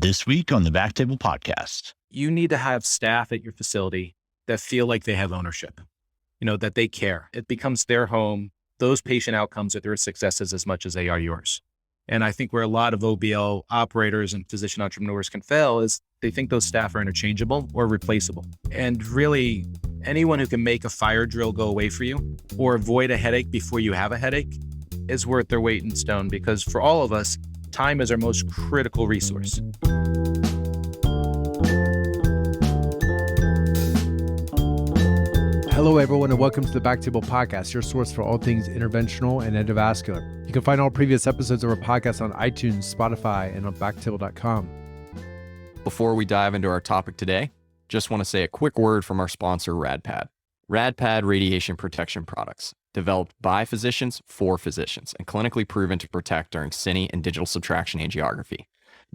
This week on the BackTable podcast. You need to have staff at your facility that feel like they have ownership, that they care. It becomes their home. Those patient outcomes are their successes as much as they are yours. And I think where a lot of OBL operators and physician entrepreneurs can fail is they think those staff are interchangeable or replaceable. And really, anyone who can make a fire drill go away for you or avoid a headache before you have a headache is worth their weight in stone, because for all of us, time is our most critical resource. Hello, everyone, and welcome to the BackTable podcast, your source for all things interventional and endovascular. You can find all previous episodes of our podcast on iTunes, Spotify, and on backtable.com. Before we dive into our topic today, just want to say a quick word from our sponsor, RADPAD. RADPAD radiation protection products, developed by physicians for physicians and clinically proven to protect during cine and digital subtraction angiography.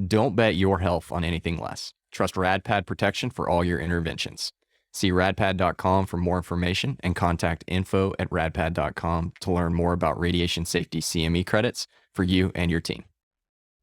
Don't bet your health on anything less. Trust RADPAD protection for all your interventions. See radpad.com for more information and contact info@radpad.com to learn more about radiation safety CME credits for you and your team.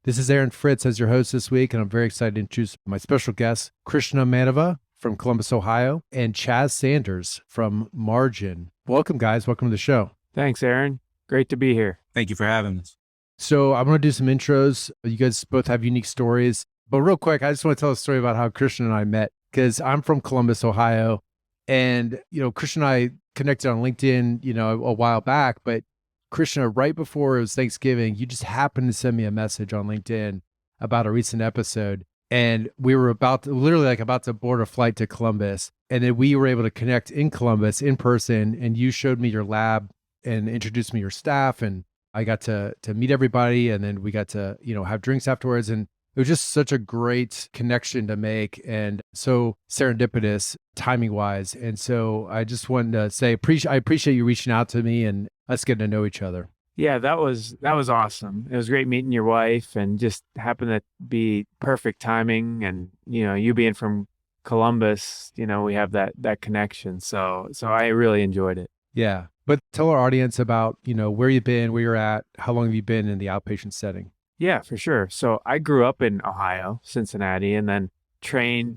This is Aaron Fritts as your host this week, and I'm very excited to introduce my special guests, Krishna Mannava from Columbus, Ohio, and Chaz Sanders from Margin. Welcome, guys. Welcome to the show. Thanks, Aaron. Great to be here. Thank you for having us. So I'm going to do some intros. You guys both have unique stories, but real quick, I just want to tell a story about how Krishna and I met, because I'm from Columbus, Ohio, and, Krishna and I connected on LinkedIn, a while back, but Krishna, right before it was Thanksgiving, you just happened to send me a message on LinkedIn about a recent episode. And we were about to board a flight to Columbus. And then we were able to connect in Columbus in person. And you showed me your lab and introduced me to your staff. And I got to meet everybody. And then we got to, have drinks afterwards. And it was just such a great connection to make. And so serendipitous timing wise. And so I just wanted to say, I appreciate you reaching out to me and us getting to know each other. Yeah, that was awesome. It was great meeting your wife, and just happened to be perfect timing. And, you being from Columbus, we have that connection. So I really enjoyed it. Yeah. But tell our audience about, where you've been, where you're at, how long have you been in the outpatient setting? Yeah, for sure. So I grew up in Ohio, Cincinnati, and then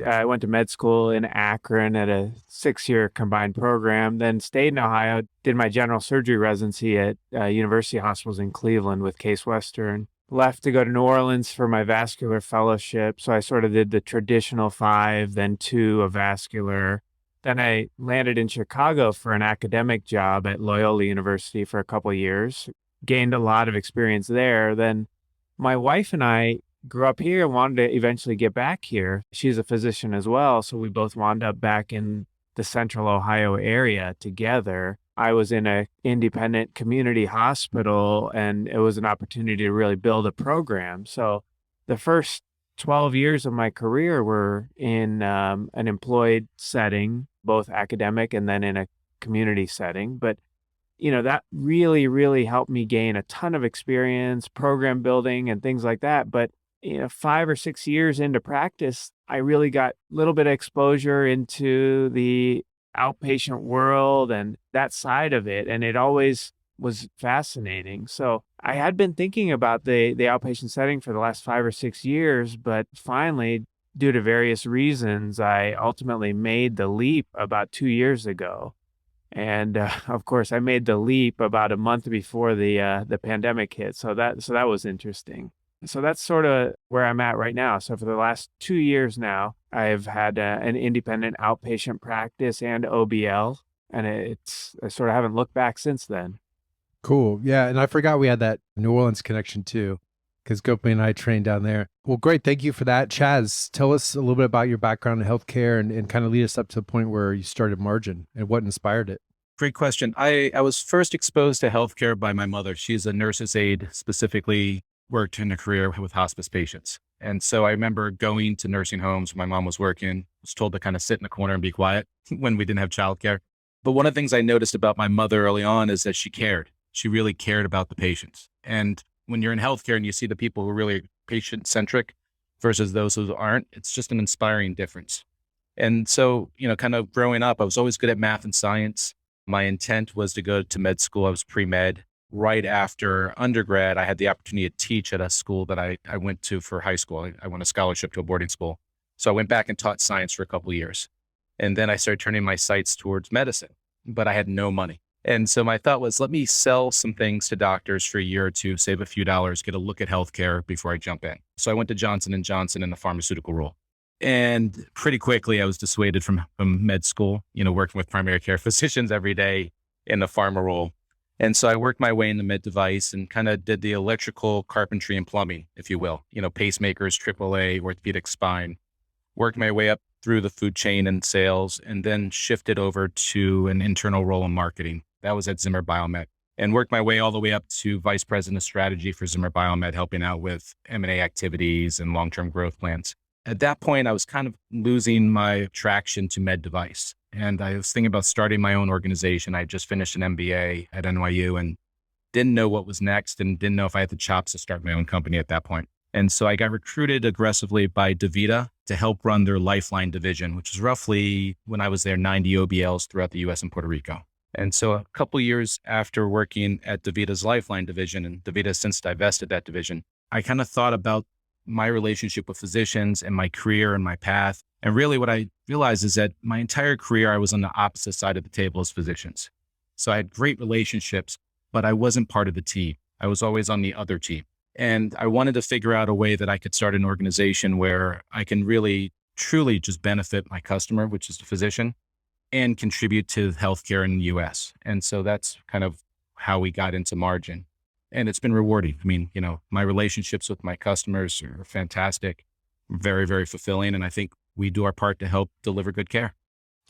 I went to med school in Akron at a 6-year combined program, then stayed in Ohio, did my general surgery residency at University Hospitals in Cleveland with Case Western, left to go to New Orleans for my vascular fellowship. So I sort of did the traditional 5, then 2 of vascular. Then I landed in Chicago for an academic job at Loyola University for a couple of years, gained a lot of experience there. Then my wife and I grew up here and wanted to eventually get back here. She's a physician as well, so we both wound up back in the central Ohio area together. I was in an independent community hospital, and it was an opportunity to really build a program. So the first 12 years of my career were in an employed setting, both academic and then in a community setting. But that really, really helped me gain a ton of experience, program building and things like that. But 5 or 6 years into practice, I really got a little bit of exposure into the outpatient world and that side of it. And it always was fascinating. So I had been thinking about the outpatient setting for the last 5 or 6 years, but finally, due to various reasons, I ultimately made the leap about 2 years ago. And of course, I made the leap about a month before the pandemic hit. So that was interesting. So that's sort of where I'm at right now. So for the last 2 years now, I've had an independent outpatient practice and OBL, and I sort of haven't looked back since then. Cool. Yeah. And I forgot we had that New Orleans connection too, because Gopi and I trained down there. Well, great. Thank you for that. Chaz, tell us a little bit about your background in healthcare and kind of lead us up to the point where you started Margin and what inspired it. Great question. I was first exposed to healthcare by my mother. She's a nurse's aide, specifically worked in a career with hospice patients. And so I remember going to nursing homes when my mom was working, was told to kind of sit in the corner and be quiet when we didn't have childcare. But one of the things I noticed about my mother early on is that she cared. She really cared about the patients. And when you're in healthcare and you see the people who are really patient-centric versus those who aren't, it's just an inspiring difference. And so, kind of growing up, I was always good at math and science. My intent was to go to med school. I was pre-med. right after undergrad, I had the opportunity to teach at a school that I went to for high school. I won a scholarship to a boarding school. So I went back and taught science for a couple of years. And then I started turning my sights towards medicine, but I had no money. And so my thought was, let me sell some things to doctors for a year or two, save a few dollars, get a look at healthcare before I jump in. So I went to Johnson & Johnson in the pharmaceutical role. And pretty quickly, I was dissuaded from med school, working with primary care physicians every day in the pharma role. And so I worked my way in the med device and kind of did the electrical carpentry and plumbing, if you will, pacemakers, AAA, orthopedic spine, worked my way up through the food chain and sales, and then shifted over to an internal role in marketing. That was at Zimmer Biomet, and worked my way all the way up to vice president of strategy for Zimmer Biomet, helping out with M&A activities and long-term growth plans. At that point, I was kind of losing my attraction to med device. And I was thinking about starting my own organization. I just finished an MBA at NYU and didn't know what was next and didn't know if I had the chops to start my own company at that point. And so I got recruited aggressively by DaVita to help run their Lifeline division, which is roughly, when I was there, 90 OBLs throughout the US and Puerto Rico. And so a couple of years after working at DaVita's Lifeline division, and DaVita has since divested that division, I kind of thought about my relationship with physicians and my career and my path. And really what I realized is that my entire career, I was on the opposite side of the table as physicians. So I had great relationships, but I wasn't part of the team. I was always on the other team. And I wanted to figure out a way that I could start an organization where I can really, truly just benefit my customer, which is the physician, and contribute to healthcare in the US. And so that's kind of how we got into Margin. And it's been rewarding. I mean, my relationships with my customers are fantastic, very, very fulfilling. And I think we do our part to help deliver good care.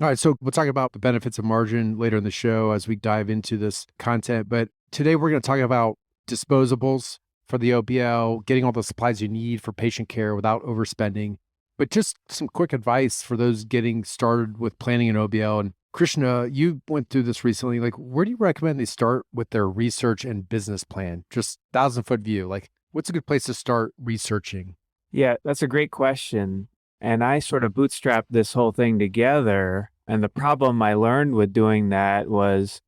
All right. So we'll talk about the benefits of Margin later in the show as we dive into this content. But today we're going to talk about disposables for the OBL, getting all the supplies you need for patient care without overspending. But just some quick advice for those getting started with planning an OBL. And Krishna, you went through this recently. Like, where do you recommend they start with their research and business plan? Just 1,000-foot view. Like, what's a good place to start researching? Yeah, that's a great question. And I sort of bootstrapped this whole thing together. And the problem I learned with doing that was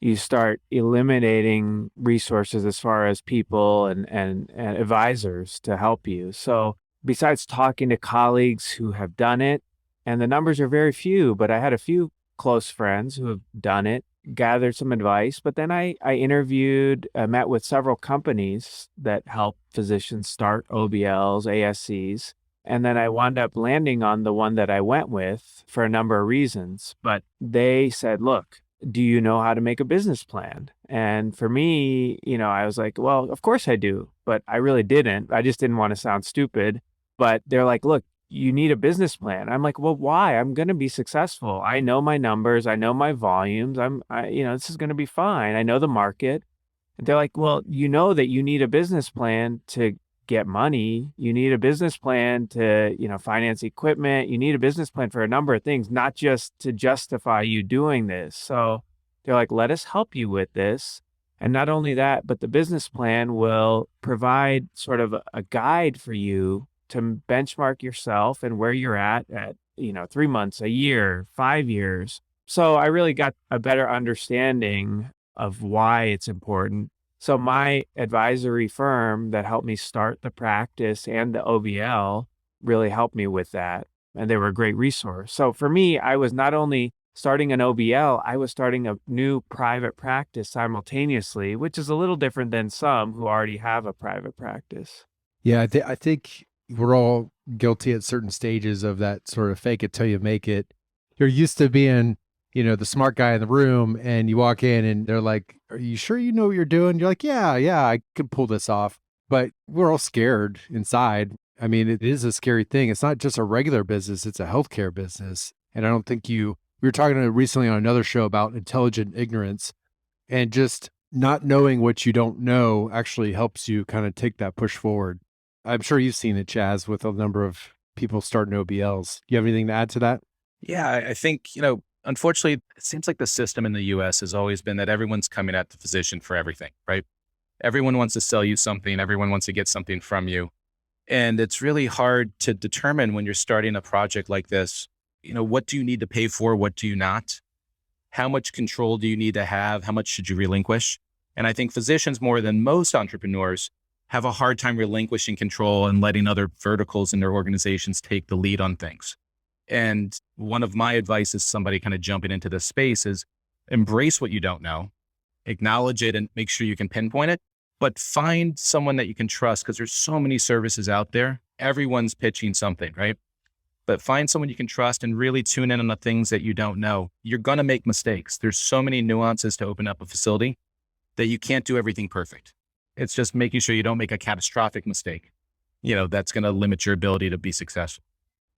you start eliminating resources as far as people and advisors to help you. So besides talking to colleagues who have done it, and the numbers are very few, but I had a few close friends who have done it, gathered some advice, but then I met with several companies that help physicians start OBLs, ASCs, and then I wound up landing on the one that I went with for a number of reasons. But they said, look, do you know how to make a business plan? And for me, I was like, well, of course I do, but I really didn't. I just didn't want to sound stupid. But they're like, look, you need a business plan. I'm like, well, why? I'm going to be successful. I know my numbers. I know my volumes. This is going to be fine. I know the market. And they're like, well, you know that you need a business plan to get money. You need a business plan to, finance equipment. You need a business plan for a number of things, not just to justify you doing this. So they're like, let us help you with this. And not only that, but the business plan will provide sort of a guide for you to benchmark yourself and where you're at 3 months, a year, 5 years. So I really got a better understanding of why it's important. So my advisory firm that helped me start the practice and the OBL really helped me with that. And they were a great resource. So for me, I was not only starting an OBL, I was starting a new private practice simultaneously, which is a little different than some who already have a private practice. Yeah, I think we're all guilty at certain stages of that sort of fake it till you make it. You're used to being, the smart guy in the room, and you walk in and they're like, are you sure you know what you're doing? You're like, yeah, I could pull this off. But we're all scared inside. I mean, it is a scary thing. It's not just a regular business, it's a healthcare we were talking recently on another show about intelligent ignorance, and just not knowing what you don't know actually helps you kind of take that push forward. I'm sure you've seen it, Chaz, with a number of people starting OBLs. Do you have anything to add to that? Yeah, I think, unfortunately, it seems like the system in the US has always been that everyone's coming at the physician for everything, right? Everyone wants to sell you something. Everyone wants to get something from you. And it's really hard to determine when you're starting a project like this, what do you need to pay for? What do you not? How much control do you need to have? How much should you relinquish? And I think physicians, more than most entrepreneurs, have a hard time relinquishing control and letting other verticals in their organizations take the lead on things. And one of my advice is somebody kind of jumping into this space is embrace what you don't know, acknowledge it and make sure you can pinpoint it, but find someone that you can trust because there's so many services out there. Everyone's pitching something, right? But find someone you can trust and really tune in on the things that you don't know. You're going to make mistakes. There's so many nuances to open up a facility that you can't do everything perfect. It's just making sure you don't make a catastrophic mistake. That's going to limit your ability to be successful.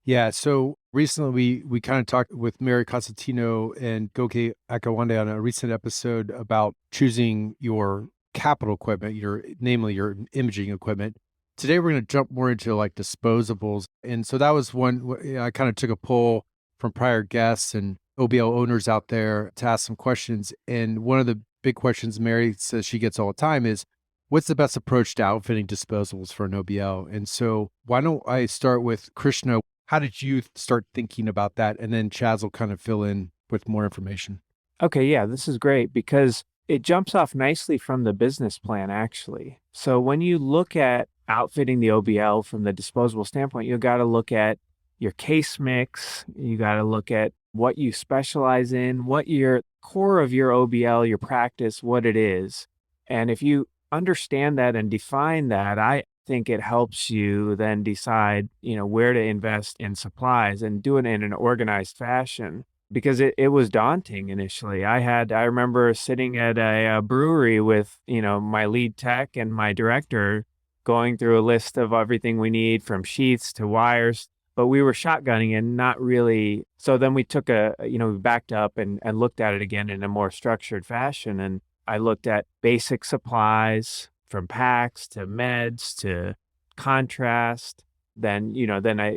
Yeah. So recently we kind of talked with Mary Constantino and Goke Akawande on a recent episode about choosing your capital equipment, namely your imaging equipment. Today, we're going to jump more into like disposables. And so that was one, I kind of took a poll from prior guests and OBL owners out there to ask some questions. And one of the big questions Mary says she gets all the time is, what's the best approach to outfitting disposables for an OBL? And so why don't I start with Krishna? How did you start thinking about that? And then Chaz will kind of fill in with more information. Okay, yeah, this is great because it jumps off nicely from the business plan, actually. So when you look at outfitting the OBL from the disposable standpoint, you got to look at your case mix. You got to look at what you specialize in, what your core of your OBL, your practice, what it is. And if you understand that and define that, I think it helps you then decide, where to invest in supplies and do it in an organized fashion. Because it was daunting initially. I remember sitting at a brewery with, my lead tech and my director going through a list of everything we need from sheaths to wires, but we were shotgunning and not really. So then we took we backed up and looked at it again in a more structured fashion. And I looked at basic supplies from packs to meds to contrast. Then,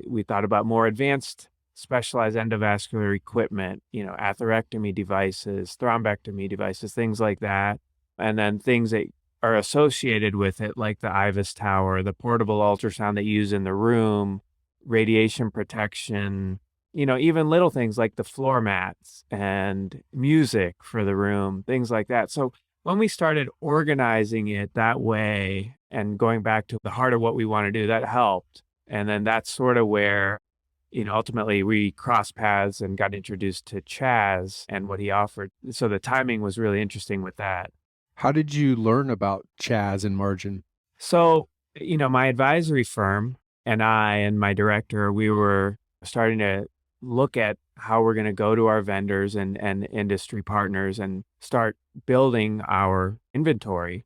we thought about more advanced specialized endovascular equipment, atherectomy devices, thrombectomy devices, things like that. And then things that are associated with it, like the IVUS tower, the portable ultrasound that you use in the room, radiation protection, even little things like the floor mats and music for the room, things like that. So when we started organizing it that way and going back to the heart of what we want to do, that helped. And then that's sort of where ultimately we crossed paths and got introduced to Chaz and what he offered. So the timing was really interesting with that. How did you learn about Chaz and margin? So, my advisory firm and I and my director, we were starting to look at how we're going to go to our vendors and industry partners and start building our inventory.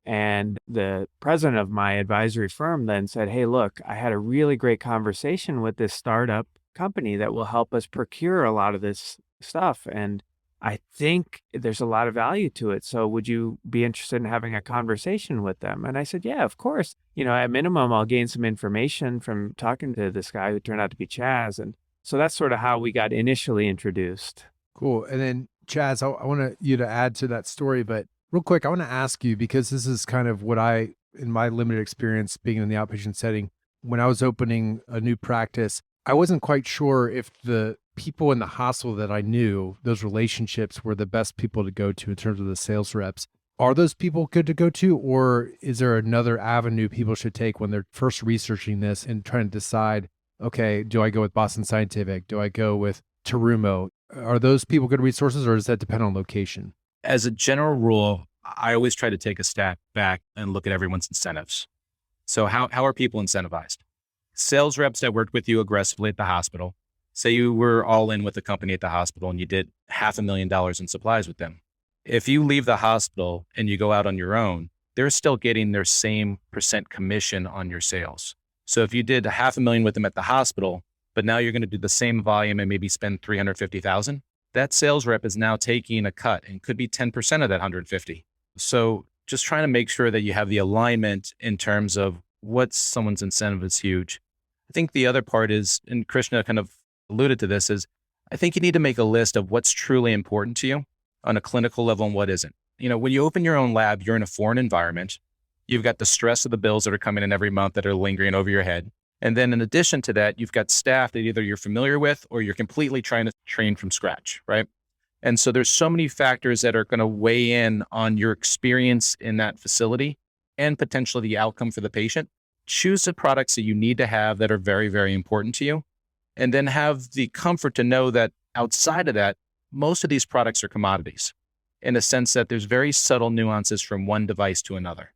And the president of my advisory firm then said, hey, look, I had a really great conversation with this startup company that will help us procure a lot of this stuff. And I think there's a lot of value to it. So would you be interested in having a conversation with them? And I said, yeah, of course. At minimum, I'll gain some information from talking to this guy who turned out to be Chaz. And so that's sort of how we got initially introduced. Cool. And then Chaz, I want you to add to that story, but real quick, I want to ask you, because this is kind of what in my limited experience being in the outpatient setting, when I was opening a new practice, I wasn't quite sure if the people in the hospital that I knew, those relationships were the best people to go to in terms of the sales reps. Are those people good to go to, or is there another avenue people should take when they're first researching this and trying to decide, okay, do I go with Boston Scientific? Do I go with Terumo? Are those people good resources, or does that depend on location? As a general rule, I always try to take a step back and look at everyone's incentives. So how are people incentivized? Sales reps that worked with you aggressively at the hospital, say you were all in with the company at the hospital and you did $500,000 in supplies with them. If you leave the hospital and you go out on your own, they're still getting their same % commission on your sales. So if you did $500,000 with them at the hospital, but now you're going to do the same volume and maybe spend $350,000, that sales rep is now taking a cut and could be 10% of that 150. So just trying to make sure that you have the alignment in terms of what someone's incentive is huge. I think the other part is, and Krishna kind of alluded to this, is I think you need to make a list of what's truly important to you on a clinical level and what isn't. When you open your own lab, you're in a foreign environment. You've got the stress of the bills that are coming in every month that are lingering over your head. And then in addition to that, you've got staff that either you're familiar with or you're completely trying to train from scratch, right? And so there's so many factors that are going to weigh in on your experience in that facility and potentially the outcome for the patient. Choose the products that you need to have that are very, very important to you. And then have the comfort to know that outside of that, most of these products are commodities in the sense that there's very subtle nuances from one device to another.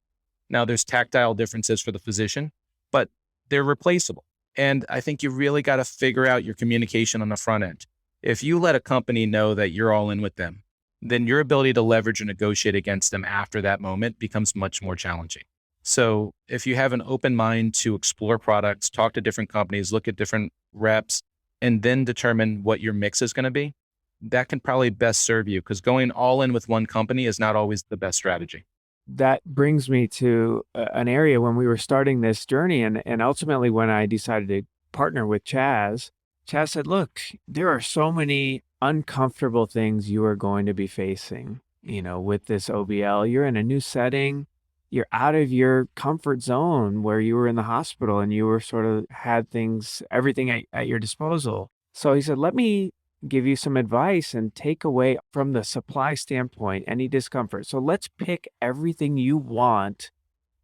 Now, there's tactile differences for the physician, but they're replaceable. And I think you really got to figure out your communication on the front end. If you let a company know that you're all in with them, then your ability to leverage or negotiate against them after that moment becomes much more challenging. So if you have an open mind to explore products, talk to different companies, look at different reps, and then determine what your mix is going to be, that can probably best serve you, because going all in with one company is not always the best strategy. That brings me to an area when we were starting this journey, and ultimately when I decided to partner with Chaz said, look, there are so many uncomfortable things you are going to be facing, with this OBL. You're in a new setting. You're out of your comfort zone where you were in the hospital and you were sort of had everything at your disposal. So he said, let me give you some advice and take away from the supply standpoint any discomfort. So let's pick everything you want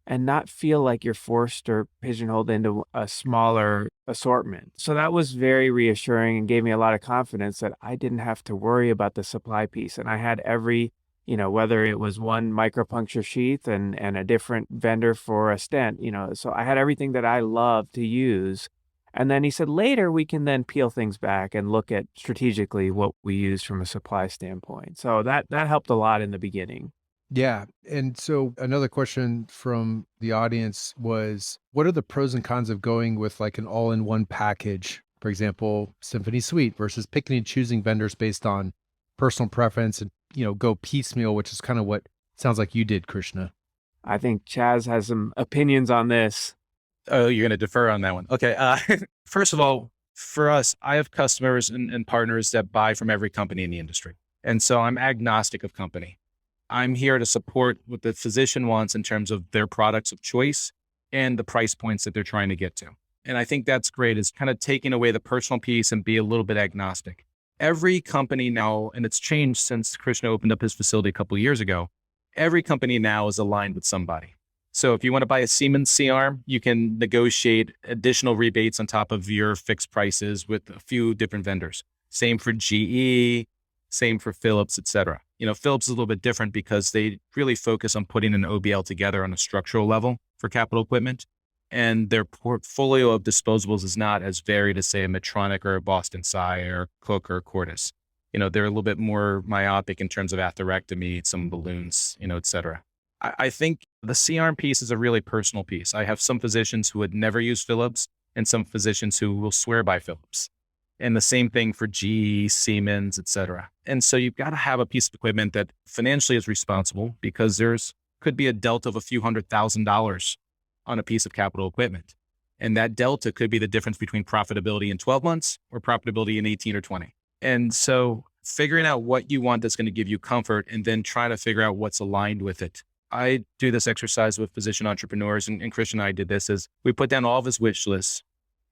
and not feel like you're forced or pigeonholed into a smaller assortment. So that was very reassuring and gave me a lot of confidence that I didn't have to worry about the supply piece. And I had every, whether it was one micropuncture sheath and a different vendor for a stent, so I had everything that I love to use. And then he said, later we can then peel things back and look at strategically what we use from a supply standpoint. So that helped a lot in the beginning. Yeah. And so another question from the audience was, what are the pros and cons of going with like an all-in-one package? For example, Symphony Suite versus picking and choosing vendors based on personal preference and, go piecemeal, which is kind of what sounds like you did, Krishna. I think Chaz has some opinions on this. Oh, you're going to defer on that one. Okay. First of all, for us, I have customers and partners that buy from every company in the industry. And so I'm agnostic of company. I'm here to support what the physician wants in terms of their products of choice and the price points that they're trying to get to. And I think that's great, is kind of taking away the personal piece and be a little bit agnostic. Every company now, and it's changed since Krishna opened up his facility a couple of years ago, every company now is aligned with somebody. So if you want to buy a Siemens C-arm, you can negotiate additional rebates on top of your fixed prices with a few different vendors. Same for GE, same for Philips, et cetera. Philips is a little bit different because they really focus on putting an OBL together on a structural level for capital equipment. And their portfolio of disposables is not as varied as, say, a Medtronic or a Boston Sci or Cook or Cordis. They're a little bit more myopic in terms of atherectomy, some balloons, et cetera. I think the C-arm piece is a really personal piece. I have some physicians who would never use Philips and some physicians who will swear by Philips. And the same thing for GE, Siemens, et cetera. And so you've got to have a piece of equipment that financially is responsible, because there's could be a delta of a few $100,000 on a piece of capital equipment. And that delta could be the difference between profitability in 12 months or profitability in 18 or 20. And so figuring out what you want that's going to give you comfort and then trying to figure out what's aligned with it. I do this exercise with physician entrepreneurs, and Krishna and I did this, is we put down all of his wish lists,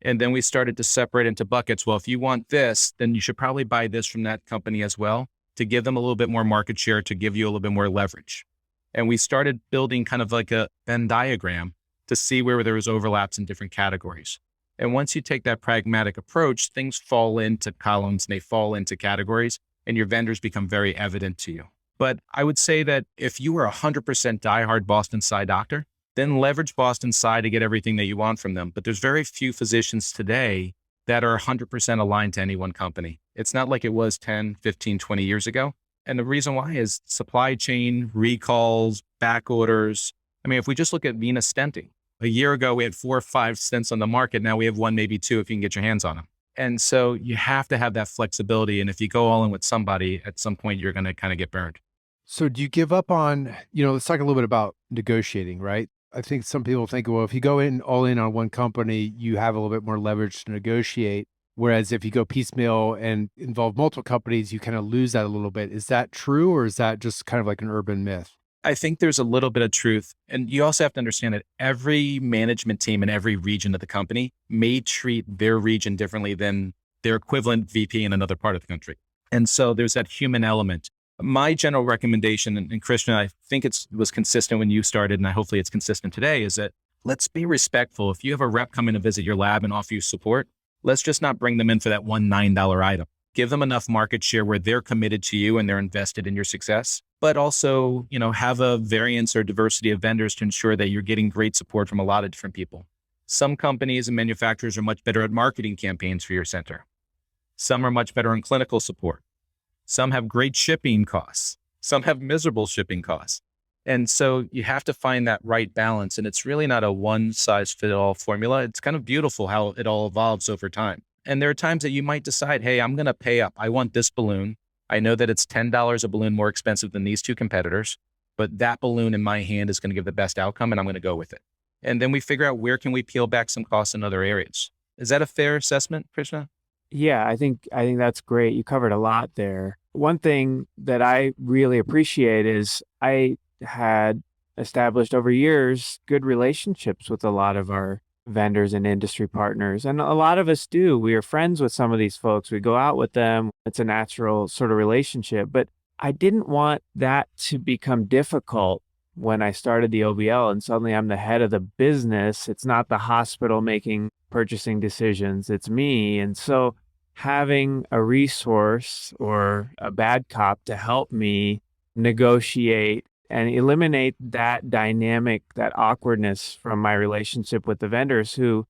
and then we started to separate into buckets. Well, if you want this, then you should probably buy this from that company as well, to give them a little bit more market share, to give you a little bit more leverage. And we started building kind of like a Venn diagram to see where there was overlaps in different categories. And once you take that pragmatic approach, things fall into columns and they fall into categories, and your vendors become very evident to you. But I would say that if you are 100% diehard Boston Sci doctor, then leverage Boston Sci to get everything that you want from them. But there's very few physicians today that are 100% aligned to any one company. It's not like it was 10, 15, 20 years ago. And the reason why is supply chain, recalls, back orders. I mean, if we just look at venous stenting, a year ago, we had 4 or 5 stents on the market. Now we have 1, maybe 2, if you can get your hands on them. And so you have to have that flexibility. And if you go all in with somebody, at some point, you're going to kind of get burned. So do you give up on, let's talk a little bit about negotiating, right? I think some people think, well, if you go in all in on one company, you have a little bit more leverage to negotiate. Whereas if you go piecemeal and involve multiple companies, you kind of lose that a little bit. Is that true, or is that just kind of like an urban myth? I think there's a little bit of truth. And you also have to understand that every management team in every region of the company may treat their region differently than their equivalent VP in another part of the country. And so there's that human element. My general recommendation, and Krishna, I think it was consistent when you started, and hopefully it's consistent today, is that let's be respectful. If you have a rep come in to visit your lab and offer you support, let's just not bring them in for that one $9 item. Give them enough market share where they're committed to you and they're invested in your success, but also, have a variance or diversity of vendors to ensure that you're getting great support from a lot of different people. Some companies and manufacturers are much better at marketing campaigns for your center. Some are much better in clinical support. Some have great shipping costs. Some have miserable shipping costs. And so you have to find that right balance. And it's really not a one size fit all formula. It's kind of beautiful how it all evolves over time. And there are times that you might decide, hey, I'm going to pay up. I want this balloon. I know that it's $10 a balloon more expensive than these two competitors, but that balloon in my hand is going to give the best outcome and I'm going to go with it. And then we figure out where can we peel back some costs in other areas. Is that a fair assessment, Krishna? Yeah, I think that's great. You covered a lot there. One thing that I really appreciate is I had established over years good relationships with a lot of our vendors and industry partners. And a lot of us do. We are friends with some of these folks. We go out with them. It's a natural sort of relationship. But I didn't want that to become difficult when I started the OBL and suddenly I'm the head of the business. It's not the hospital making purchasing decisions. It's me. And so having a resource or a bad cop to help me negotiate and eliminate that dynamic, that awkwardness from my relationship with the vendors who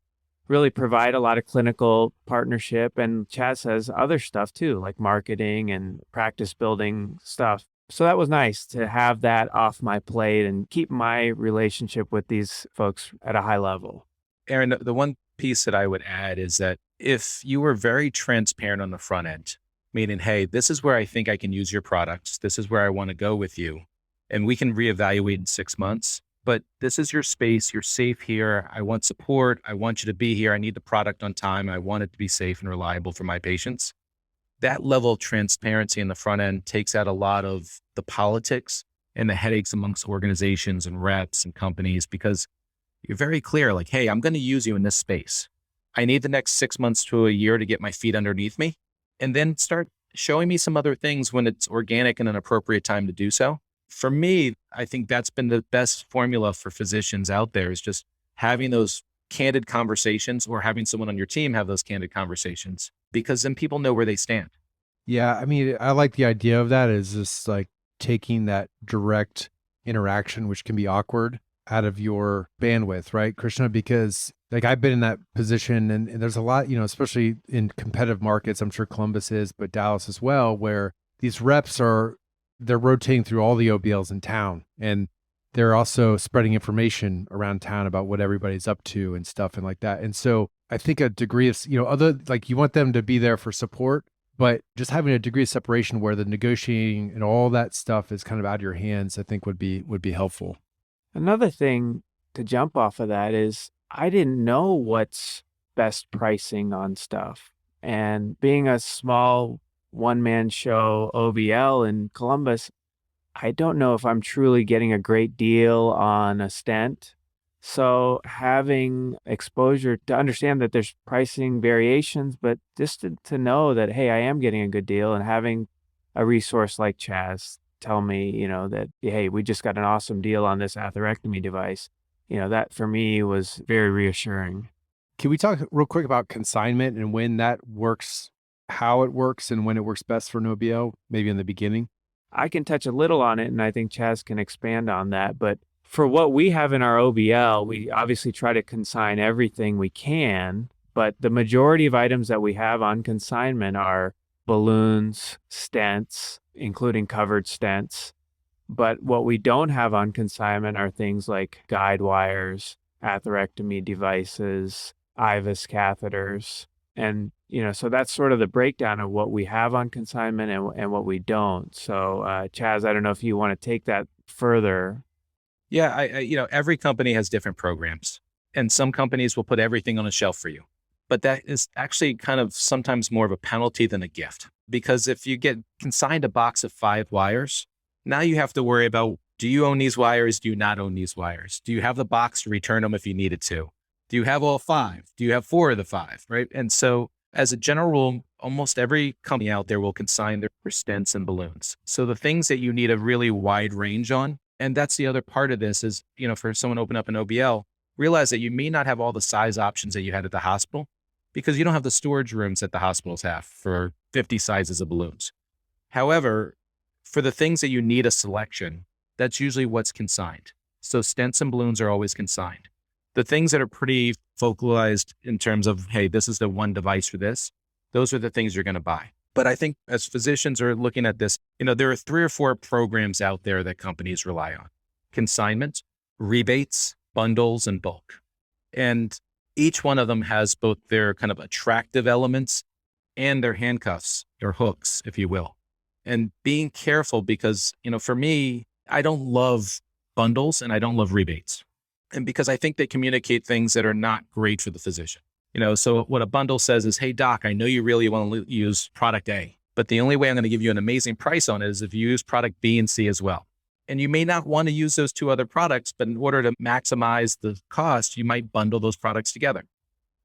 really provide a lot of clinical partnership. And Chaz has other stuff too, like marketing and practice building stuff. So that was nice to have that off my plate and keep my relationship with these folks at a high level. Aaron, the one piece that I would add is that if you were very transparent on the front end, meaning, hey, this is where I think I can use your products. This is where I want to go with you. And we can reevaluate in 6 months, but this is your space. You're safe here. I want support. I want you to be here. I need the product on time. I want it to be safe and reliable for my patients. That level of transparency in the front end takes out a lot of the politics and the headaches amongst organizations and reps and companies, because you're very clear, like, hey, I'm going to use you in this space. I need the next 6 months to a year to get my feet underneath me, and then start showing me some other things when it's organic and an appropriate time to do so. For me, I think that's been the best formula for physicians out there, is just having those candid conversations or having someone on your team have those candid conversations, because then people know where they stand. Yeah. I mean, I like the idea of that, is just like taking that direct interaction, which can be awkward, out of your bandwidth, right, Krishna? Because like I've been in that position and there's a lot, especially in competitive markets, I'm sure Columbus is, but Dallas as well, where these reps they're rotating through all the OBLs in town, and they're also spreading information around town about what everybody's up to and stuff and like that. And so I think a degree of, you want them to be there for support, but just having a degree of separation where the negotiating and all that stuff is kind of out of your hands, I think would be helpful. Another thing to jump off of that is I didn't know what's best pricing on stuff. And being a small one-man show OBL in Columbus, I don't know if I'm truly getting a great deal on a stent. So having exposure to understand that there's pricing variations, but just to know that, hey, I am getting a good deal, and having a resource like Chaz tell me, that, hey, we just got an awesome deal on this atherectomy device, that for me was very reassuring. Can we talk real quick about consignment and when that works, how it works, and when it works best for an OBL, maybe in the beginning? I can touch a little on it, and I think Chaz can expand on that. But for what we have in our OBL, we obviously try to consign everything we can, but the majority of items that we have on consignment are balloons, stents, including covered stents. But what we don't have on consignment are things like guide wires, atherectomy devices, IVUS catheters. And, so that's sort of the breakdown of what we have on consignment and what we don't. So, Chaz, I don't know if you want to take that further. Yeah, every company has different programs, and some companies will put everything on a shelf for you. But that is actually kind of sometimes more of a penalty than a gift, because if you get consigned a box of 5 wires, now you have to worry about, do you own these wires? Do you not own these wires? Do you have the box to return them if you needed to? Do you have all 5? Do you have 4 of the 5, right? And so As a general rule, almost every company out there will consign their stents and balloons. So the things that you need a really wide range on, and that's the other part of this is, for someone to open up an OBL, realize that you may not have all the size options that you had at the hospital because you don't have the storage rooms that the hospitals have for 50 sizes of balloons. However, for the things that you need a selection, that's usually what's consigned. So stents and balloons are always consigned. The things that are pretty focalized in terms of, hey, this is the one device for this, those are the things you're going to buy. But I think as physicians are looking at this, there are 3 or 4 programs out there that companies rely on: consignment, rebates, bundles, and bulk. And each one of them has both their kind of attractive elements and their handcuffs or hooks, if you will. And being careful because, for me, I don't love bundles and I don't love rebates. And because I think they communicate things that are not great for the physician. So what a bundle says is, hey, doc, I know you really want to use product A, but the only way I'm going to give you an amazing price on it is if you use product B and C as well. And you may not want to use those 2 other products, but in order to maximize the cost, you might bundle those products together.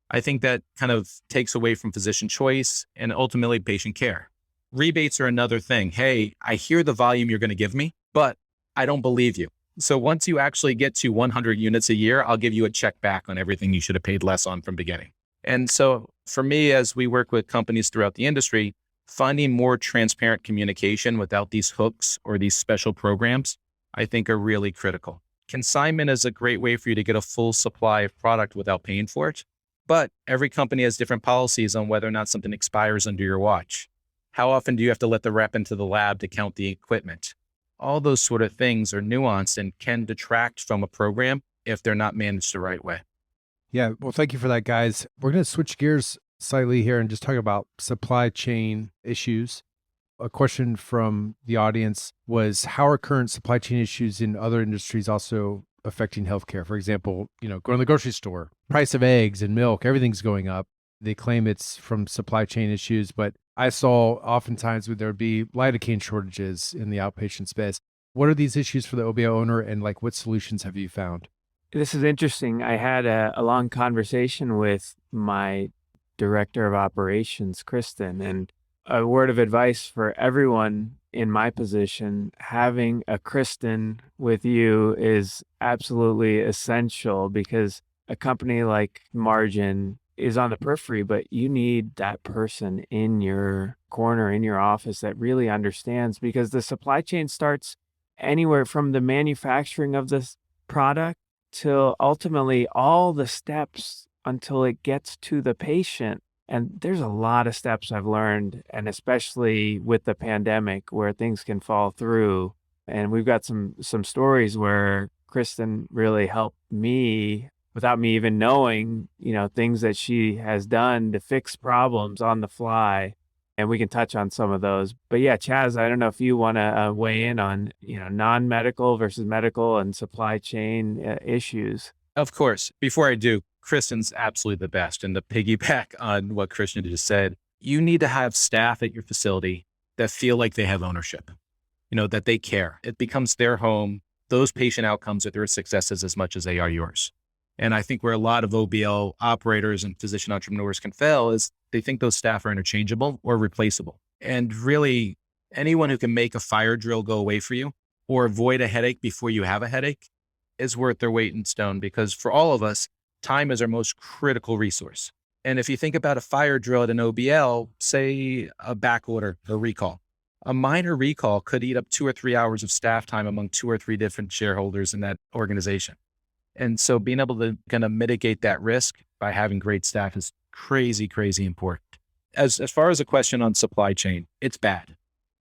I think that kind of takes away from physician choice and ultimately patient care. Rebates are another thing. Hey, I hear the volume you're going to give me, but I don't believe you. So once you actually get to 100 units a year, I'll give you a check back on everything you should have paid less on from beginning. And so for me, as we work with companies throughout the industry, finding more transparent communication without these hooks or these special programs, I think are really critical. Consignment is a great way for you to get a full supply of product without paying for it. But every company has different policies on whether or not something expires under your watch. How often do you have to let the rep into the lab to count the equipment? All those sort of things are nuanced and can detract from a program if they're not managed the right way. Yeah. Well, thank you for that, guys. We're going to switch gears slightly here and just talk about supply chain issues. A question from the audience was, how are current supply chain issues in other industries also affecting healthcare? For example, going to the grocery store, price of eggs and milk, everything's going up. They claim it's from supply chain issues, but I saw oftentimes there would be lidocaine shortages in the outpatient space. What are these issues for the OBL owner, and what solutions have you found? This is interesting. I had a long conversation with my director of operations, Kristen, and a word of advice for everyone in my position: having a Kristen with you is absolutely essential, because a company like Margin is on the periphery, but you need that person in your corner, in your office, that really understands, because the supply chain starts anywhere from the manufacturing of this product till ultimately all the steps until it gets to the patient. And there's a lot of steps I've learned, and especially with the pandemic where things can fall through. And we've got some stories where Kristen really helped me without me even knowing, things that she has done to fix problems on the fly. And we can touch on some of those. But yeah, Chaz, I don't know if you want to weigh in on, non-medical versus medical and supply chain issues. Of course. Before I do, Kristen's absolutely the best. And to piggyback on what Krishna just said, you need to have staff at your facility that feel like they have ownership, that they care. It becomes their home. Those patient outcomes are their successes as much as they are yours. And I think where a lot of OBL operators and physician entrepreneurs can fail is they think those staff are interchangeable or replaceable. And really, anyone who can make a fire drill go away for you or avoid a headache before you have a headache is worth their weight in stone, because for all of us, time is our most critical resource. And if you think about a fire drill at an OBL, say a backorder or recall, a minor recall could eat up 2 or 3 hours of staff time among 2 or 3 different shareholders in that organization. And so being able to kind of mitigate that risk by having great staff is crazy, crazy important. As far as a question on supply chain, it's bad.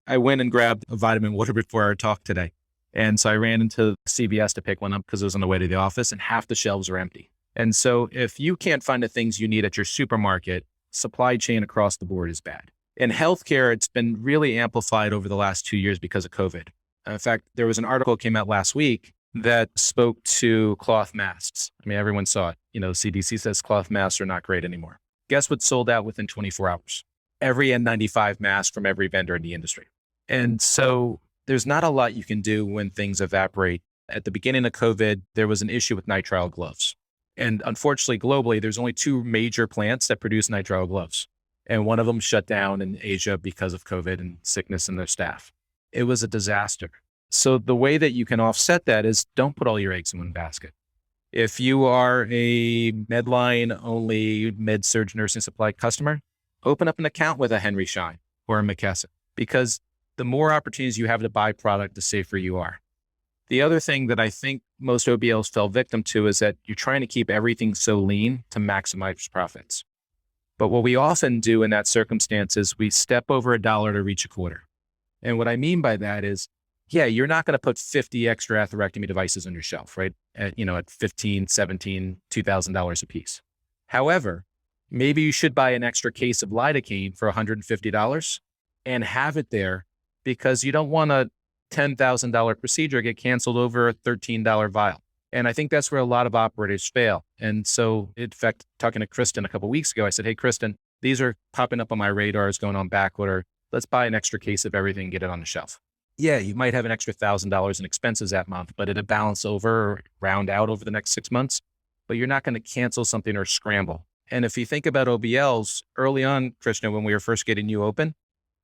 I went and grabbed a vitamin water before our talk today. And so I ran into CVS to pick one up because it was on the way to the office, and half the shelves are empty. And so if you can't find the things you need at your supermarket, supply chain across the board is bad. In healthcare, it's been really amplified over the last 2 years because of COVID. In fact, there was an article that came out last week that spoke to cloth masks. I mean, everyone saw it. CDC says cloth masks are not great anymore. Guess what sold out within 24 hours? Every N95 mask from every vendor in the industry. And so there's not a lot you can do when things evaporate. At the beginning of COVID, there was an issue with nitrile gloves. And unfortunately, globally, there's only 2 major plants that produce nitrile gloves. And one of them shut down in Asia because of COVID and sickness in their staff. It was a disaster. So the way that you can offset that is don't put all your eggs in one basket. If you are a Medline only med-surg nursing supply customer, open up an account with a Henry Schein or a McKesson, because the more opportunities you have to buy product, the safer you are. The other thing that I think most OBLs fell victim to is that you're trying to keep everything so lean to maximize profits. But what we often do in that circumstance is we step over $1 to reach a quarter. And what I mean by that is, yeah, you're not going to put 50 extra atherectomy devices on your shelf, right? At $15, $17, $2,000 a piece. However, maybe you should buy an extra case of lidocaine for $150 and have it there, because you don't want a $10,000 procedure get canceled over a $13 vial. And I think that's where a lot of operators fail. And so, in fact, talking to Kristen a couple of weeks ago, I said, hey, Kristen, these are popping up on my radars going on backorder. Let's buy an extra case of everything and get it on the shelf. Yeah, you might have an extra $1,000 in expenses that month, but it'll balance over or round out over the next 6 months. But you're not going to cancel something or scramble. And if you think about OBLs, early on, Krishna, when we were first getting you open,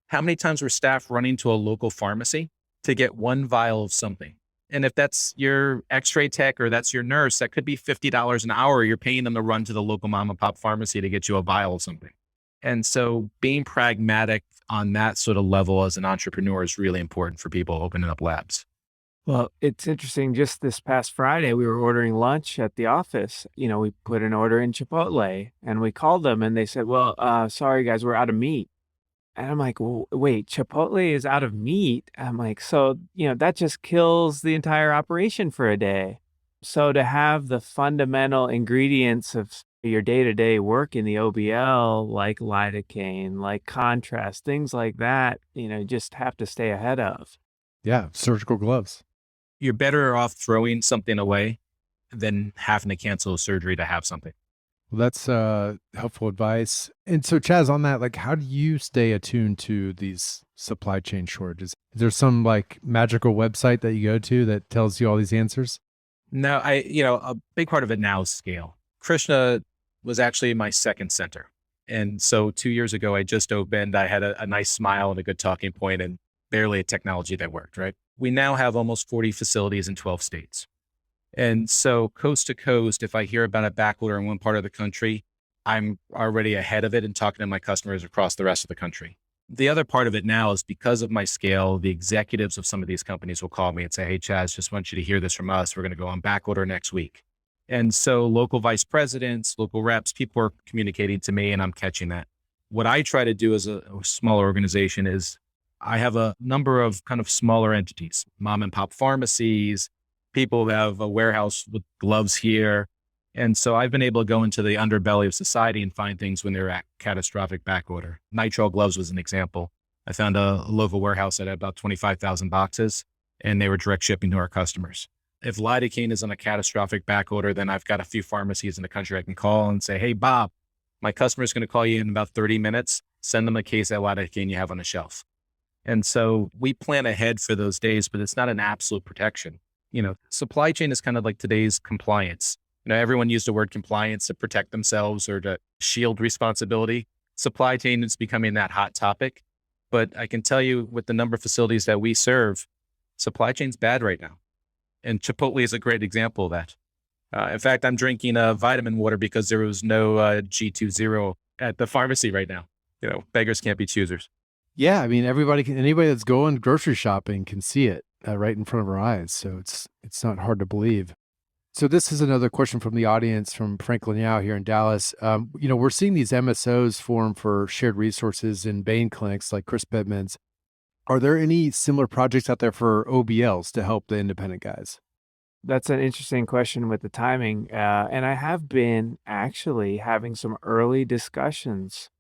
how many times were staff running to a local pharmacy to get one vial of something? And if that's your x-ray tech or that's your nurse, that could be $50 an hour. You're paying them to run to the local mom and pop pharmacy to get you a vial of something. And so being pragmatic on that sort of level as an entrepreneur is really important for people opening up labs. Well, it's interesting. Just this past Friday, we were ordering lunch at the office. We put an order in Chipotle and we called them and they said, well, sorry guys, we're out of meat. And I'm like, well, wait, Chipotle is out of meat? I'm like, so, that just kills the entire operation for a day. So to have the fundamental ingredients of your day-to-day work in the OBL, like lidocaine, like contrast, things like that, just have to stay ahead of. Yeah, surgical gloves. You're better off throwing something away than having to cancel a surgery to have something. Well, that's helpful advice. And so, Chaz, on that, how do you stay attuned to these supply chain shortages? Is there some magical website that you go to that tells you all these answers? No, a big part of it now is scale. Krishna was actually my second center. And so 2 years ago, I just opened, I had a nice smile and a good talking point and barely a technology that worked, right? We now have almost 40 facilities in 12 states. And so coast to coast, if I hear about a backorder in one part of the country, I'm already ahead of it and talking to my customers across the rest of the country. The other part of it now is because of my scale, the executives of some of these companies will call me and say, hey, Chaz, just want you to hear this from us. We're going to go on backorder next week. And so local vice presidents, local reps, people are communicating to me and I'm catching that. What I try to do as a smaller organization is I have a number of kind of smaller entities, mom and pop pharmacies, people who have a warehouse with gloves here. And so I've been able to go into the underbelly of society and find things when they're at catastrophic backorder. Nitrile gloves was an example. I found a local warehouse that had about 25,000 boxes and they were direct shipping to our customers. If lidocaine is on a catastrophic backorder, then I've got a few pharmacies in the country I can call and say, hey, Bob, my customer's going to call you in about 30 minutes. Send them a case of lidocaine you have on the shelf. And so we plan ahead for those days, but it's not an absolute protection. Supply chain is kind of like today's compliance. Everyone used the word compliance to protect themselves or to shield responsibility. Supply chain is becoming that hot topic. But I can tell you with the number of facilities that we serve, supply chain's bad right now. And Chipotle is a great example of that. In fact, I'm drinking vitamin water because there was no G20 at the pharmacy right now. Beggars can't be choosers. Yeah, I mean, anybody that's going grocery shopping can see it right in front of our eyes. So it's not hard to believe. So this is another question from the audience from Franklin Yao here in Dallas. We're seeing these MSOs form for shared resources in Bain clinics like Chris Bittman's. Are there any similar projects out there for OBLs to help the independent guys? That's an interesting question with the timing. And I have been actually having some early discussions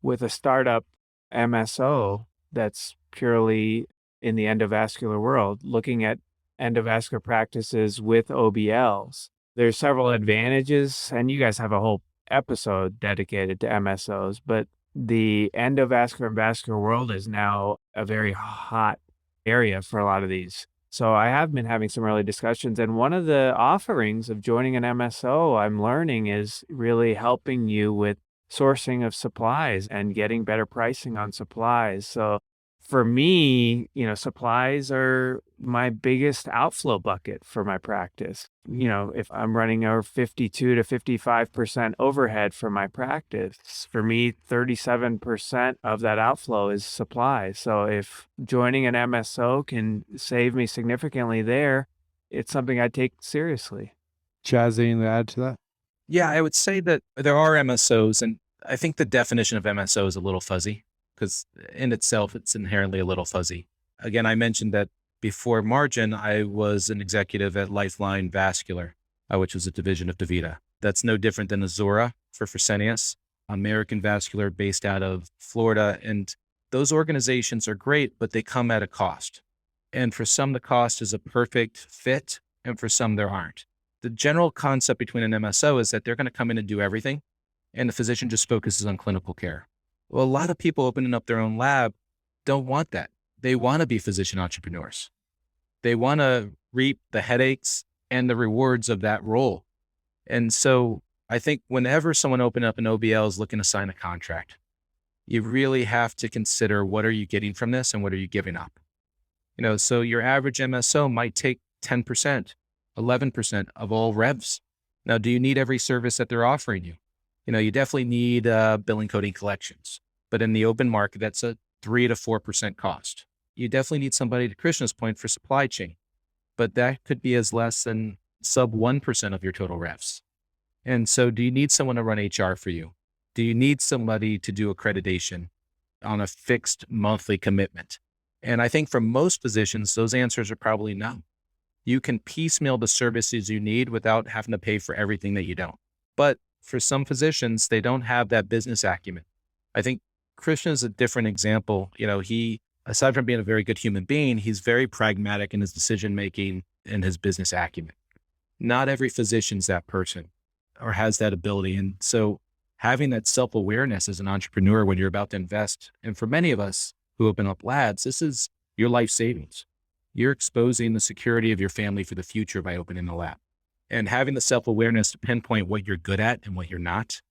with a startup MSO that's purely in the endovascular world, looking at endovascular practices with OBLs. There's several advantages, and you guys have a whole episode dedicated to MSOs, but the endovascular and vascular world is now a very hot area for a lot of these. So I have been having some early discussions, and one of the offerings of joining an MSO I'm learning is really helping you with sourcing of supplies and getting better pricing on supplies. So for me, supplies are my biggest outflow bucket for my practice. If I'm running a 52 to 55% overhead for my practice, for me, 37% of that outflow is supplies. So if joining an MSO can save me significantly there, it's something I take seriously. Chaz, anything to add to that? Yeah, I would say that there are MSOs, and I think the definition of MSO is a little fuzzy because in itself, it's inherently a little fuzzy. Again, I mentioned that before Margin, I was an executive at Lifeline Vascular, which was a division of DaVita. That's no different than Azura for Fresenius, American Vascular based out of Florida. And those organizations are great, but they come at a cost. And for some, the cost is a perfect fit, and for some, there aren't. The general concept between an MSO is that they're going to come in and do everything, and the physician just focuses on clinical care. Well, a lot of people opening up their own lab don't want that. They want to be physician entrepreneurs. They want to reap the headaches and the rewards of that role. And so I think whenever someone open up an OBL is looking to sign a contract, you really have to consider what are you getting from this and what are you giving up? So your average MSO might take 10%, 11% of all revs. Now, do you need every service that they're offering you? You definitely need billing, coding, collections, but in the open market, that's a 3 to 4% cost. You definitely need somebody, to Krishna's point, for supply chain, but that could be as less than sub 1% of your total revs. And so do you need someone to run HR for you? Do you need somebody to do accreditation on a fixed monthly commitment? And I think for most physicians, those answers are probably no. You can piecemeal the services you need without having to pay for everything that you don't. But for some physicians, they don't have that business acumen. I think Krishna is a different example. He, aside from being a very good human being, he's very pragmatic in his decision-making and his business acumen. Not every physician's that person or has that ability. And so having that self-awareness as an entrepreneur when you're about to invest, and for many of us who open up labs, this is your life savings. You're exposing the security of your family for the future by opening a lab. And having the self-awareness to pinpoint what you're good at and what you're not,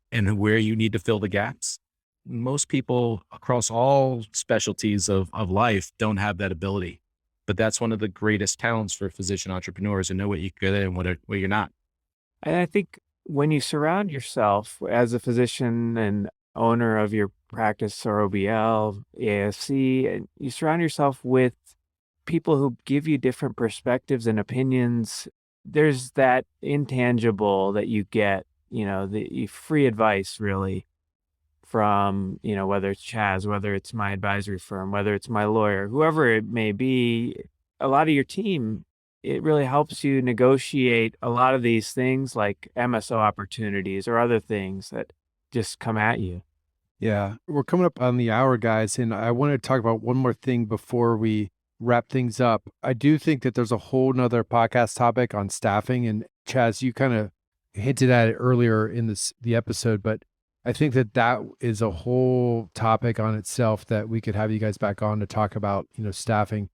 and where you need to fill the gaps. Most people across all specialties of life don't have that ability. But that's one of the greatest talents for physician entrepreneurs, to know what you're good at and what you're not. And I think when you surround yourself as a physician and owner of your practice or OBL, ASC, and you surround yourself with people who give you different perspectives and opinions, there's that intangible that you get, the free advice really from, whether it's Chaz, whether it's my advisory firm, whether it's my lawyer, whoever it may be, a lot of your team, it really helps you negotiate a lot of these things like MSO opportunities or other things that just come at you. Yeah, we're coming up on the hour, guys, and I want to talk about one more thing before we wrap things up. I do think that there's a whole nother podcast topic on staffing, and Chaz, you kind of hinted at it earlier in the episode, but I think that is a whole topic on itself that we could have you guys back on to talk about, staffing.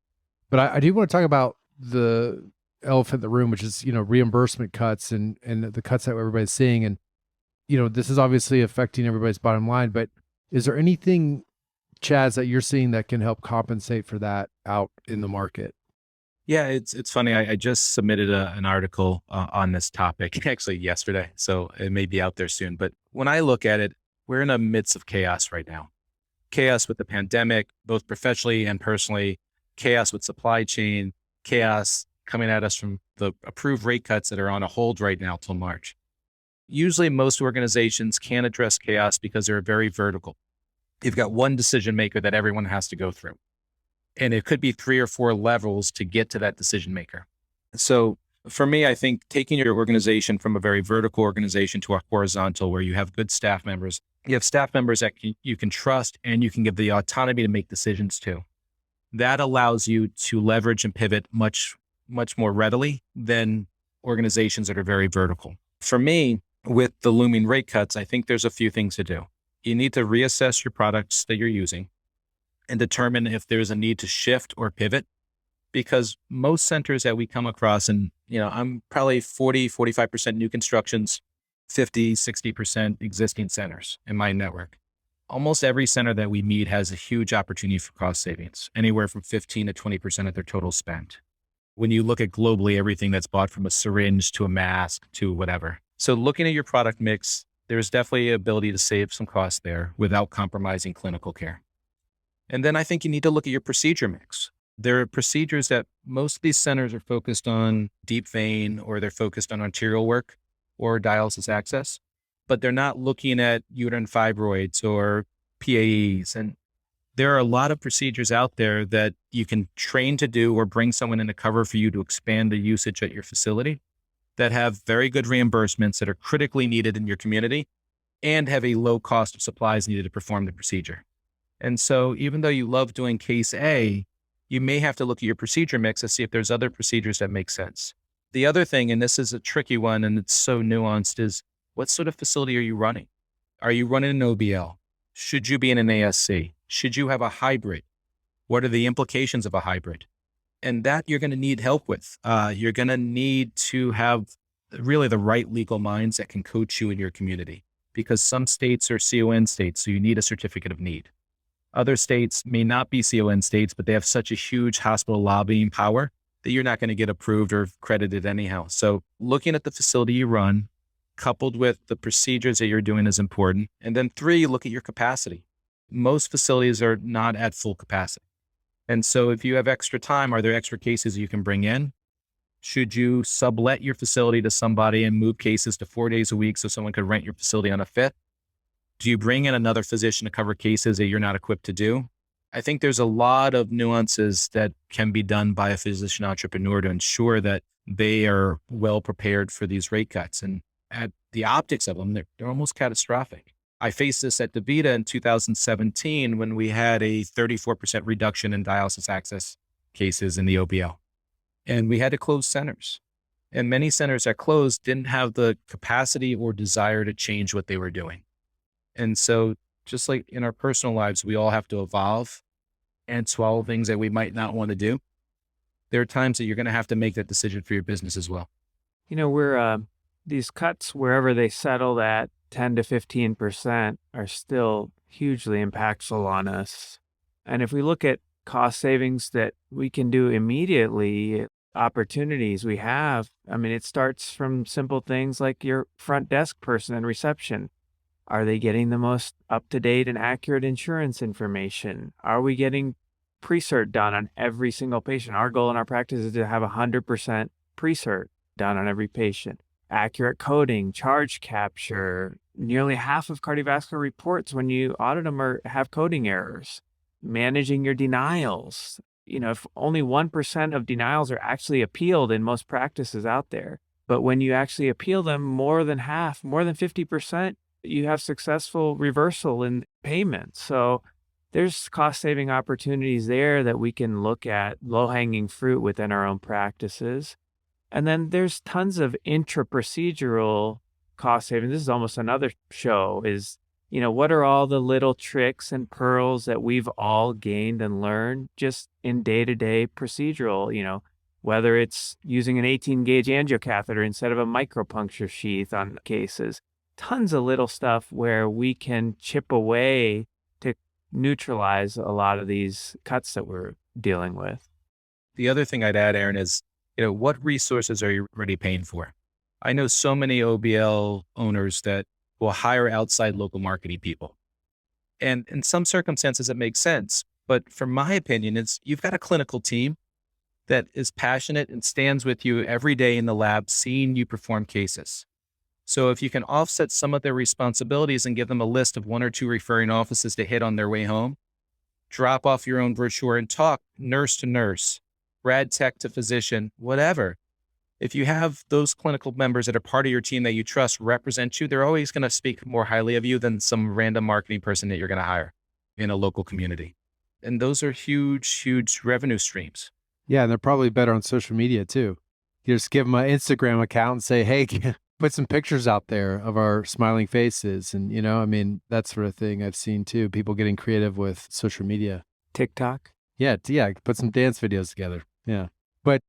But I do want to talk about the elephant in the room, which is, reimbursement cuts and the cuts that everybody's seeing. And, this is obviously affecting everybody's bottom line, but is there anything, Chaz, that you're seeing that can help compensate for that out in the market? Yeah, it's funny. I just submitted an article on this topic actually yesterday, so it may be out there soon. But when I look at it, we're in the midst of chaos right now. Chaos with the pandemic, both professionally and personally, chaos with supply chain, chaos coming at us from the approved rate cuts that are on a hold right now till March. Usually most organizations can't address chaos because they're very vertical. You've got one decision maker that everyone has to go through. And it could be 3 or 4 levels to get to that decision maker. So for me, I think taking your organization from a very vertical organization to a horizontal where you have good staff members, you have staff members that you can trust and you can give the autonomy to make decisions to. That allows you to leverage and pivot much, much more readily than organizations that are very vertical. For me, with the looming rate cuts, I think there's a few things to do. You need to reassess your products that you're using and determine if there's a need to shift or pivot, because most centers that we come across, and I'm probably 40, 45% new constructions, 50, 60% existing centers in my network. Almost every center that we meet has a huge opportunity for cost savings, anywhere from 15 to 20% of their total spend. When you look at globally, everything that's bought from a syringe to a mask to whatever. So looking at your product mix, there's definitely ability to save some costs there without compromising clinical care. And then I think you need to look at your procedure mix. There are procedures that most of these centers are focused on deep vein, or they're focused on arterial work or dialysis access, but they're not looking at uterine fibroids or PAEs. And there are a lot of procedures out there that you can train to do or bring someone in to cover for you to expand the usage at your facility that have very good reimbursements that are critically needed in your community and have a low cost of supplies needed to perform the procedure. And so even though you love doing case A, you may have to look at your procedure mix to see if there's other procedures that make sense. The other thing, and this is a tricky one and it's so nuanced, is what sort of facility are you running? Are you running an OBL? Should you be in an ASC? Should you have a hybrid? What are the implications of a hybrid? And that you're going to need help with. You're going to need to have really the right legal minds that can coach you in your community, because some states are CON states, so you need a certificate of need. Other states may not be CON states, but they have such a huge hospital lobbying power that you're not going to get approved or credited anyhow. So looking at the facility you run, coupled with the procedures that you're doing, is important. And then 3, look at your capacity. Most facilities are not at full capacity. And so if you have extra time, are there extra cases you can bring in? Should you sublet your facility to somebody and move cases to 4 days a week so someone could rent your facility on a 5th? Do you bring in another physician to cover cases that you're not equipped to do? I think there's a lot of nuances that can be done by a physician entrepreneur to ensure that they are well prepared for these rate cuts. And at the optics of them, they're almost catastrophic. I faced this at DaVita in 2017 when we had a 34% reduction in dialysis access cases in the OBL. And we had to close centers. And many centers that closed didn't have the capacity or desire to change what they were doing. And so just like in our personal lives, we all have to evolve and swallow things that we might not want to do. There are times that you're going to have to make that decision for your business as well. We're these cuts, wherever they settle at 10 to 15%, are still hugely impactful on us. And if we look at cost savings that we can do immediately, opportunities we have, it starts from simple things like your front desk person and reception. Are they getting the most up-to-date and accurate insurance information? Are we getting pre-cert done on every single patient? Our goal in our practice is to have 100% pre-cert done on every patient. Accurate coding, charge capture. Nearly half of cardiovascular reports when you audit them have coding errors. Managing your denials. If only 1% of denials are actually appealed in most practices out there, but when you actually appeal them, more than half, more than 50%, you have successful reversal in payment. So there's cost-saving opportunities there that we can look at, low-hanging fruit within our own practices. And then there's tons of intra-procedural cost savings. This is almost another show, is, what are all the little tricks and pearls that we've all gained and learned just in day-to-day procedural, whether it's using an 18-gauge angiocatheter instead of a micropuncture sheath on cases. Tons of little stuff where we can chip away to neutralize a lot of these cuts that we're dealing with. The other thing I'd add, Aaron, is, what resources are you already paying for? I know so many OBL owners that will hire outside local marketing people. And in some circumstances, it makes sense. But from my opinion, you've got a clinical team that is passionate and stands with you every day in the lab, seeing you perform cases. So if you can offset some of their responsibilities and give them a list of 1 or 2 referring offices to hit on their way home, drop off your own brochure and talk nurse to nurse, rad tech to physician, whatever. If you have those clinical members that are part of your team that you trust represent you, they're always going to speak more highly of you than some random marketing person that you're going to hire in a local community. And those are huge, huge revenue streams. Yeah, and they're probably better on social media too. You just give them an Instagram account and say, hey, put some pictures out there of our smiling faces. And, that sort of thing I've seen too. People getting creative with social media. TikTok? Yeah, put some dance videos together. Yeah. But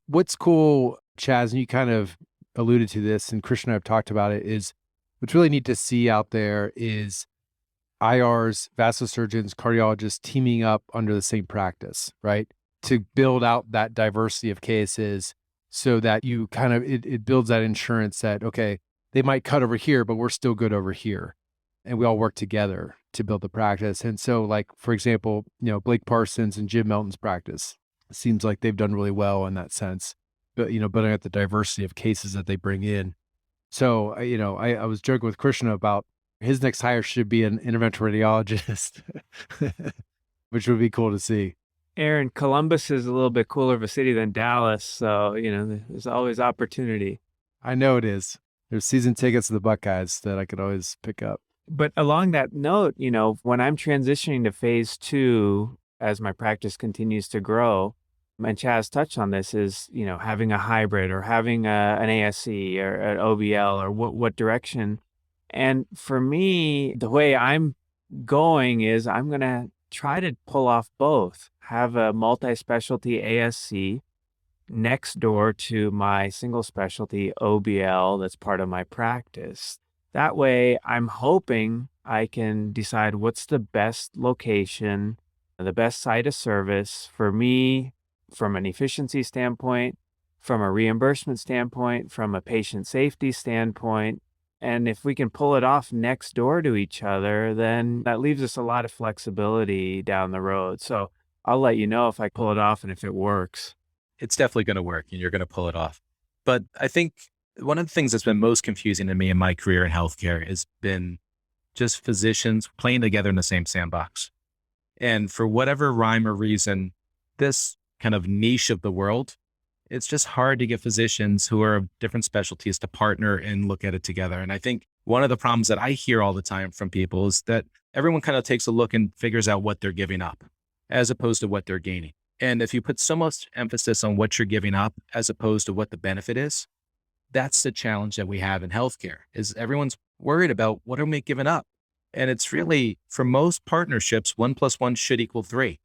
what's cool, Chaz, and you kind of alluded to this, and Krishna and I have talked about it, is what's really neat to see out there is IRs, vascular surgeons, cardiologists teaming up under the same practice, right? To build out that diversity of cases so that you kind of, it builds that insurance that, okay, they might cut over here, but we're still good over here. And we all work together to build the practice. And so like, for example, Blake Parsons and Jim Melton's practice, it seems like they've done really well in that sense, but, building out the diversity of cases that they bring in. So, I was joking with Krishna about his next hire should be an interventional radiologist, which would be cool to see. Aaron, Columbus is a little bit cooler of a city than Dallas. So, there's always opportunity. I know it is. There's season tickets to the Buckeyes that I could always pick up. But along that note, when I'm transitioning to phase 2, as my practice continues to grow, and Chaz touched on this, is, having a hybrid or having an ASC or an OBL or what direction. And for me, the way I'm going is I'm going to try to pull off both, have a multi-specialty ASC next door to my single specialty OBL that's part of my practice. That way, I'm hoping I can decide what's the best location, the best site of service for me from an efficiency standpoint, from a reimbursement standpoint, from a patient safety standpoint. And if we can pull it off next door to each other, then that leaves us a lot of flexibility down the road. So I'll let you know if I pull it off and if it works. It's definitely going to work and you're going to pull it off. But I think one of the things that's been most confusing to me in my career in healthcare has been just physicians playing together in the same sandbox. And for whatever rhyme or reason, this kind of niche of the world, it's just hard to get physicians who are of different specialties to partner and look at it together. And I think one of the problems that I hear all the time from people is that everyone kind of takes a look and figures out what they're giving up as opposed to what they're gaining. And if you put so much emphasis on what you're giving up as opposed to what the benefit is, that's the challenge that we have in healthcare, is everyone's worried about what are we giving up? And it's really, for most partnerships, 1 + 1 should equal 3.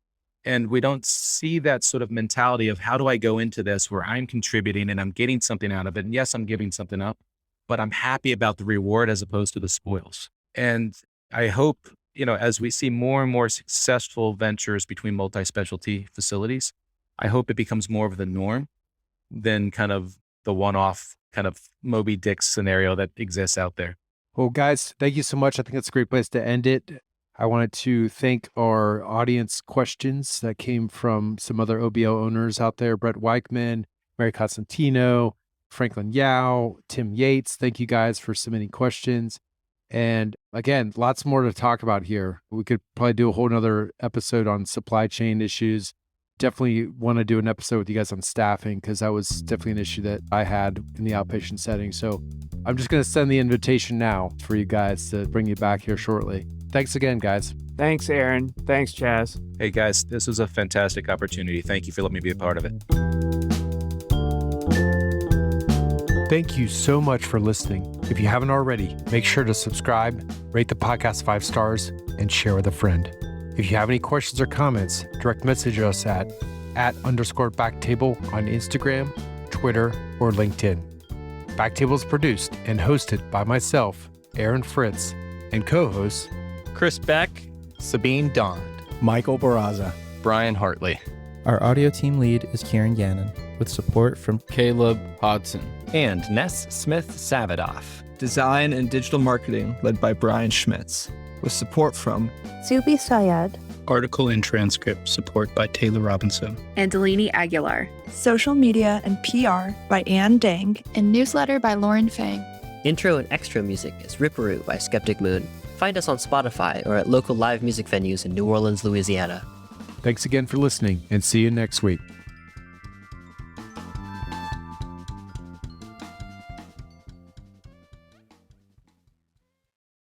And we don't see that sort of mentality of how do I go into this where I'm contributing and I'm getting something out of it. And yes, I'm giving something up, but I'm happy about the reward as opposed to the spoils. And I hope, as we see more and more successful ventures between multi-specialty facilities, I hope it becomes more of the norm than kind of the one-off kind of Moby Dick scenario that exists out there. Well, guys, thank you so much. I think that's a great place to end it. I wanted to thank our audience questions that came from some other OBL owners out there, Brett Weichman, Mary Constantino, Franklin Yao, Tim Yates. Thank you guys for submitting questions. And again, lots more to talk about here. We could probably do a whole nother episode on supply chain issues. Definitely want to do an episode with you guys on staffing, because that was definitely an issue that I had in the outpatient setting. So I'm just going to send the invitation now for you guys to bring you back here shortly. Thanks again, guys. Thanks, Aaron. Thanks, Chaz. Hey guys, this was a fantastic opportunity. Thank you for letting me be a part of it. Thank you so much for listening. If you haven't already, make sure to subscribe, rate the podcast 5 stars, and share with a friend. If you have any questions or comments, direct message us at @_BackTable on Instagram, Twitter, or LinkedIn. BackTable is produced and hosted by myself, Aaron Fritts, and co-hosts Chris Beck, Sabine Dond, Michael Barraza, Brian Hartley. Our audio team lead is Kieran Gannon, with support from Caleb Hodson. and Ness Smith-Savadoff. Design and digital marketing led by Brian Schmitz, with support from Zubi Sayed, Article and transcript support by Taylor Robinson, and Delaney Aguilar. social media and PR by Ann Dang, And newsletter by Lauren Fang. Intro and extra music is Ripperoo by Skeptic Moon. Find us on Spotify or at local live music venues in New Orleans, Louisiana. Thanks again for listening, and see you next week.